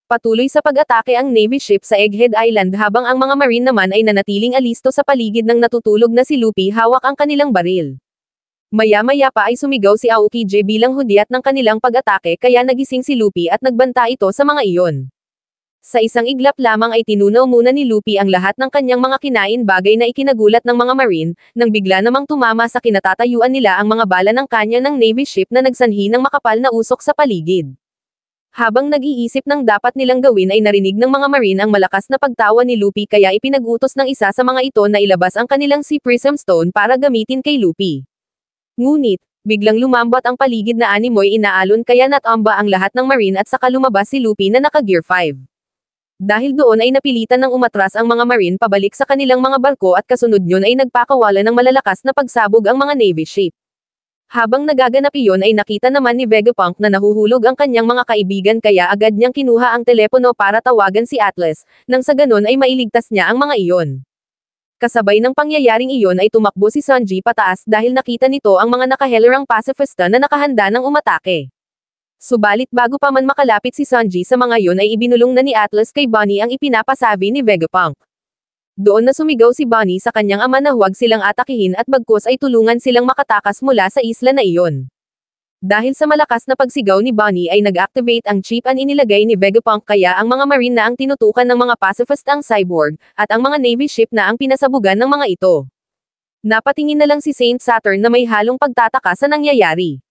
Patuloy sa pag-atake ang Navy ship sa Egghead Island habang ang mga Marine naman ay nanatiling alisto sa paligid ng natutulog na si Luffy hawak ang kanilang baril. Maya-maya pa ay sumigaw si Aokiji bilang hudyat ng kanilang pag-atake kaya nagising si Luffy at nagbanta ito sa mga iyon. Sa isang iglap lamang ay tinunaw muna ni Luffy ang lahat ng kanyang mga kinain bagay na ikinagulat ng mga Marine, nang bigla namang tumama sa kinatatayuan nila ang mga bala ng kanya ng Navy ship na nagsanhi ng makapal na usok sa paligid. Habang nag-iisip ng dapat nilang gawin ay narinig ng mga Marine ang malakas na pagtawa ni Luffy kaya ipinag-utos ng isa sa mga ito na ilabas ang kanilang Sea Prism Stone para gamitin kay Luffy. Ngunit, biglang lumambot ang paligid na animoy inaalon kaya natamba ang lahat ng Marine at saka lumabas si Luffy na naka-Gear 5. Dahil doon ay napilitan ng umatras ang mga Marine pabalik sa kanilang mga barko at kasunod yun ay nagpakawala ng malalakas na pagsabog ang mga Navy ship. Habang nagaganap iyon ay nakita naman ni Vegapunk na nahuhulog ang kanyang mga kaibigan kaya agad niyang kinuha ang telepono para tawagan si Atlas, nang sa ganon ay mailigtas niya ang mga iyon. Kasabay ng pangyayaring iyon ay tumakbo si Sanji pataas dahil nakita nito ang mga nakahelerang pasifista na nakahanda ng umatake. Subalit bago pa man makalapit si Sanji sa mga iyon ay ibinulong na ni Atlas kay Bonnie ang ipinapasabi ni Vegapunk. Doon na sumigaw si Bonnie sa kanyang ama na huwag silang atakihin at bagkus ay tulungan silang makatakas mula sa isla na iyon. Dahil sa malakas na pagsigaw ni Bonnie ay nag-activate ang chip an inilagay ni Vegapunk kaya ang mga Marine na ang tinutukan ng mga pacifist ang cyborg, at ang mga Navy ship na ang pinasabugan ng mga ito. Napatingin na lang si Saint Saturn na may halong pagtataka sa nangyayari.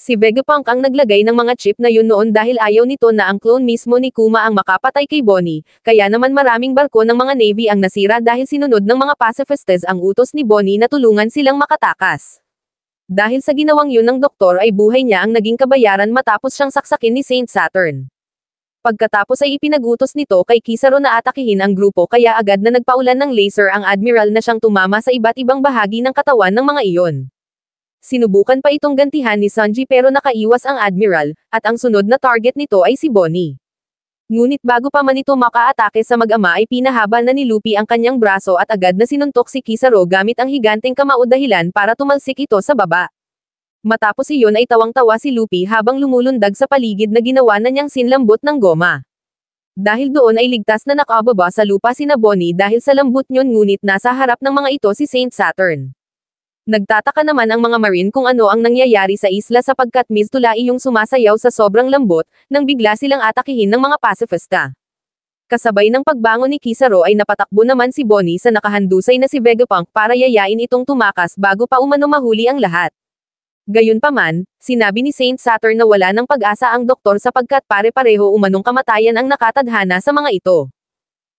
Si Vegapunk ang naglagay ng mga chip na yun noon dahil ayaw nito na ang clone mismo ni Kuma ang makapatay kay Bonnie, kaya naman maraming barko ng mga Navy ang nasira dahil sinunod ng mga pacifistas ang utos ni Bonnie na tulungan silang makatakas. Dahil sa ginawang yun ng doktor ay buhay niya ang naging kabayaran matapos siyang saksakin ni Saint Saturn. Pagkatapos ay ipinag-utos nito kay Kizaru na atakihin ang grupo kaya agad na nagpaulan ng laser ang Admiral na siyang tumama sa iba't ibang bahagi ng katawan ng mga iyon. Sinubukan pa itong gantihan ni Sanji pero nakaiwas ang Admiral, at ang sunod na target nito ay si Bonnie. Ngunit bago pa man ito makaatake sa mag-ama ay pinahaba na ni Luffy ang kanyang braso at agad na sinuntok si Kizaru gamit ang higanteng kamao dahilan para tumalsik ito sa baba. Matapos iyon ay tawang-tawa si Luffy habang lumulundag sa paligid na ginawa na niyang sinlambot ng goma. Dahil doon ay ligtas na nakababa sa lupa sina Bonnie dahil sa lambot niyon ngunit nasa harap ng mga ito si Saint Saturn. Nagtataka naman ang mga Marine kung ano ang nangyayari sa isla sapagkat mistulai yung sumasayaw sa sobrang lambot, nang bigla silang atakihin ng mga pacifista. Kasabay ng pagbangon ni Kizaru ay napatakbo naman si Bonnie sa nakahandusay na si Vegapunk para yayain itong tumakas bago pa umano mahuli ang lahat. Gayunpaman, sinabi ni Saint Saturn na wala ng pag-asa ang doktor sapagkat pare-pareho umanong kamatayan ang nakatadhana sa mga ito.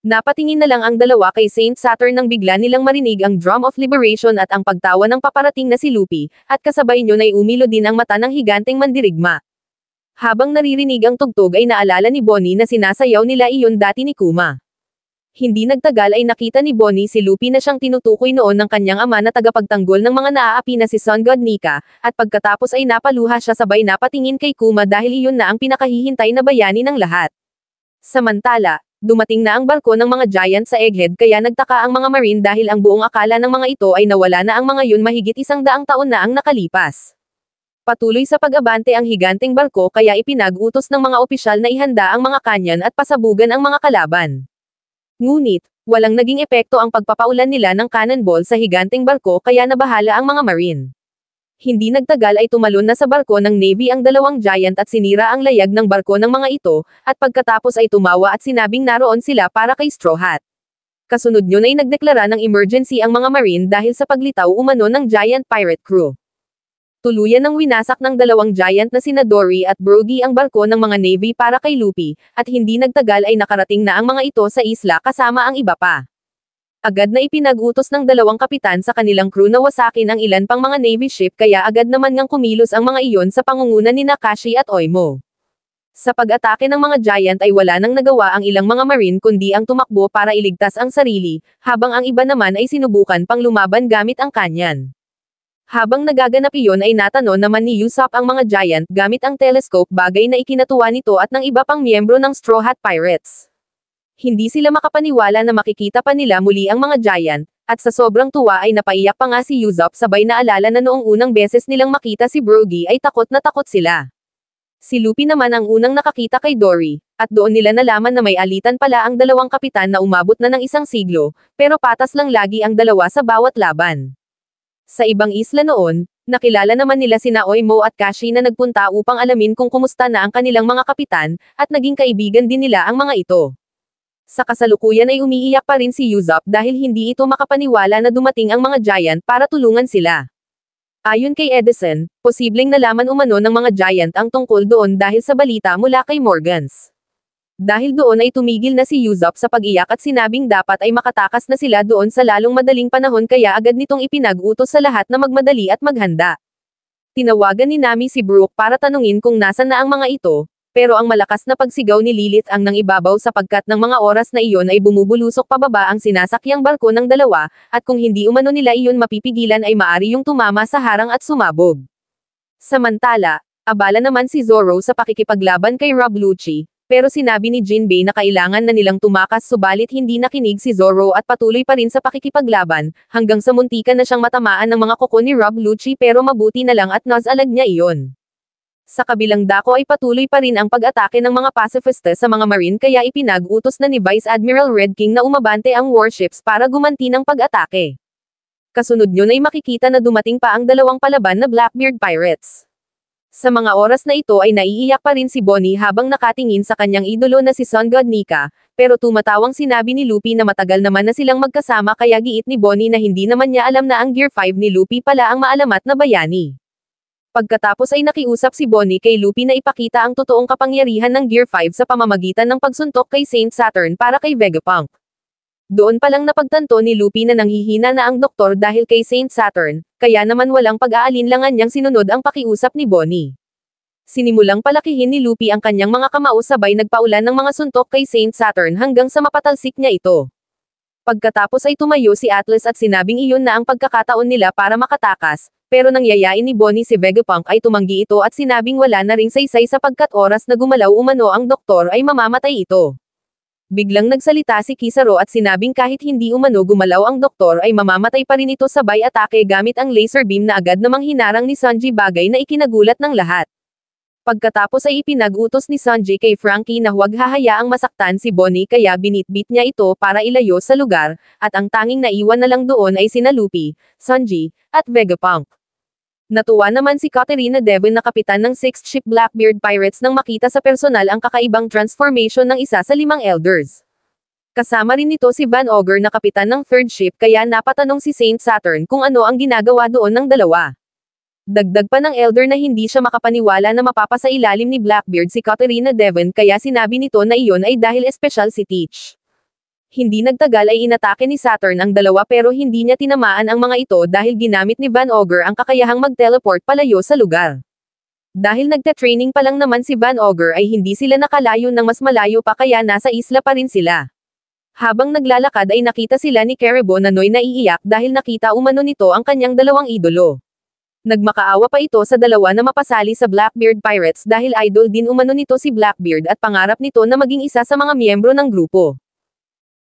Napatingin na lang ang dalawa kay Saint Saturn nang bigla nilang marinig ang Drum of Liberation at ang pagtawa ng paparating na si Luffy, at kasabay nyo ay umilo din ang mata ng higanteng mandirigma. Habang naririnig ang tugtog ay naalala ni Bonnie na sinasayaw nila iyon dati ni Kuma. Hindi nagtagal ay nakita ni Bonnie si Luffy na siyang tinutukoy noon ng kanyang ama na tagapagtanggol ng mga naaapi na si Sun God Nika, at pagkatapos ay napaluha siya sabay napatingin kay Kuma dahil iyon na ang pinakahihintay na bayani ng lahat. Samantala, dumating na ang barko ng mga giant sa Egghead kaya nagtaka ang mga Marine dahil ang buong akala ng mga ito ay nawala na ang mga yun mahigit 100 taon na ang nakalipas. Patuloy sa pag-abante ang higanteng barko kaya ipinag-utos ng mga opisyal na ihanda ang mga kanyan at pasabugan ang mga kalaban. Ngunit, walang naging epekto ang pagpapaulan nila ng cannonball sa higanteng barko kaya nabahala ang mga Marine. Hindi nagtagal ay tumalon na sa barko ng Navy ang dalawang giant at sinira ang layag ng barko ng mga ito, at pagkatapos ay tumawa at sinabing naroon sila para kay Straw Hat. Kasunod yun ay nagdeklara ng emergency ang mga Marine dahil sa paglitaw umano ng giant pirate crew. Tuluyan ng winasak ng dalawang giant na sina Dory at Brogy ang barko ng mga Navy para kay Luffy, at hindi nagtagal ay nakarating na ang mga ito sa isla kasama ang iba pa. Agad na ipinag-utos ng dalawang kapitan sa kanilang crew na wasakin ang ilan pang mga Navy ship kaya agad naman ngang kumilos ang mga iyon sa pangungunan ni Nakashi at Oimo. Sa pag-atake ng mga giant ay wala nang nagawa ang ilang mga Marine kundi ang tumakbo para iligtas ang sarili, habang ang iba naman ay sinubukan pang lumaban gamit ang kanyan. Habang nagaganap iyon ay natanong naman ni Usopp ang mga giant gamit ang telescope bagay na ikinatuwa nito at ng iba pang miyembro ng Straw Hat Pirates. Hindi sila makapaniwala na makikita pa nila muli ang mga giant, at sa sobrang tuwa ay napaiyak pa nga si Usopp sabay na alala na noong unang beses nilang makita si Brogy ay takot na takot sila. Si Luffy naman ang unang nakakita kay Dory, At doon nila nalaman na may alitan pala ang dalawang kapitan na umabot na ng 1 siglo, pero patas lang lagi ang dalawa sa bawat laban. Sa ibang isla noon, nakilala naman nila sina Oimo at Kashi na nagpunta upang alamin kung kumusta na ang kanilang mga kapitan, at naging kaibigan din nila ang mga ito. Sa kasalukuyan ay umiiyak pa rin si Usopp dahil hindi ito makapaniwala na dumating ang mga giant para tulungan sila. Ayon kay Edison, posibleng nalaman umano ng mga giant ang tungkol doon dahil sa balita mula kay Morgans. Dahil doon ay tumigil na si Usopp sa pag-iyak at sinabing dapat ay makatakas na sila doon sa lalong madaling panahon kaya agad nitong ipinag-utos sa lahat na magmadali at maghanda. Tinawagan ni Nami si Brook para tanungin kung nasan na ang mga ito, pero ang malakas na pagsigaw ni Lilith ang nangibabaw sapagkat ng mga oras na iyon ay bumubulusok pababa ang sinasakyang barko ng dalawa, at kung hindi umano nila iyon mapipigilan ay maari yung tumama sa harang at sumabog. Samantala, abala naman si Zoro sa pakikipaglaban kay Rob Lucci, pero sinabi ni Jinbei na kailangan na nilang tumakas subalit hindi nakinig si Zoro at patuloy pa rin sa pakikipaglaban, hanggang sa muntikan na siyang matamaan ng mga kuko ni Rob Lucci pero mabuti na lang at nasalag niya iyon. Sa kabilang dako ay patuloy pa rin ang pag-atake ng mga pacifista sa mga marine kaya ipinag-utos na ni Vice Admiral Red King na umabante ang warships para gumanti ng pag-atake. Kasunod yun ay makikita na dumating pa ang dalawang palaban na Blackbeard Pirates. Sa mga oras na ito ay naiiyak pa rin si Bonnie habang nakatingin sa kanyang idolo na si Sun God Nika, pero tumatawang sinabi ni Luffy na matagal naman na silang magkasama kaya giit ni Bonnie na hindi naman niya alam na ang Gear 5 ni Luffy pala ang maalamat na bayani. Pagkatapos ay nakiusap si Bonnie kay Luffy na ipakita ang totoong kapangyarihan ng Gear 5 sa pamamagitan ng pagsuntok kay Saint Saturn para kay Vegapunk. Doon palang napagtanto ni Luffy na nanghihina na ang doktor dahil kay Saint Saturn, kaya naman walang pag-aalinlangan niyang sinunod ang pakiusap ni Bonnie. Sinimulang palakihin ni Luffy ang kanyang mga kamao sabay nagpaulan ng mga suntok kay Saint Saturn hanggang sa mapatalsik niya ito. Pagkatapos ay tumayo si Atlas at sinabing iyon na ang pagkakataon nila para makatakas, pero nang yayain ni Bonnie si Vegapunk ay tumanggi ito at sinabing wala na ring saysay sapagkat oras na gumalaw umano ang doktor ay mamamatay ito. Biglang nagsalita si Kizaru at sinabing kahit hindi umano gumalaw ang doktor ay mamamatay pa rin ito sabay atake gamit ang laser beam na agad namang hinarang ni Sanji bagay na ikinagulat ng lahat. Pagkatapos ay ipinag-utos ni Sanji kay Frankie na huwag hahayaang masaktan si Bonnie kaya binitbit niya ito para ilayo sa lugar, at ang tanging naiwan na lang doon ay sina Luffy, Sanji, at Vegapunk. Natuwa naman si Katerina Devon na kapitan ng 6th Ship Blackbeard Pirates nang makita sa personal ang kakaibang transformation ng isa sa 5 elders. Kasama rin nito si Van Ogre na kapitan ng 3rd Ship kaya napatanong si Saint Saturn kung ano ang ginagawa doon ng dalawa. Dagdag pa ng elder na hindi siya makapaniwala na mapapasailalim ni Blackbeard si Katerina Devon kaya sinabi nito na iyon ay dahil espesyal si Teach. Hindi nagtagal ay inatake ni Saturn ang dalawa pero hindi niya tinamaan ang mga ito dahil ginamit ni Van Ogre ang kakayahang mag-teleport palayo sa lugar. Dahil nagte-training pa lang naman si Van Ogre ay hindi sila nakalayo ng mas malayo pa kaya nasa isla pa rin sila. Habang naglalakad ay nakita sila ni Caribou na naiiyak dahil nakita umano nito ang kanyang dalawang idolo. Nagmakaawa pa ito sa dalawa na mapasali sa Blackbeard Pirates dahil idol din umano nito si Blackbeard at pangarap nito na maging isa sa mga miyembro ng grupo.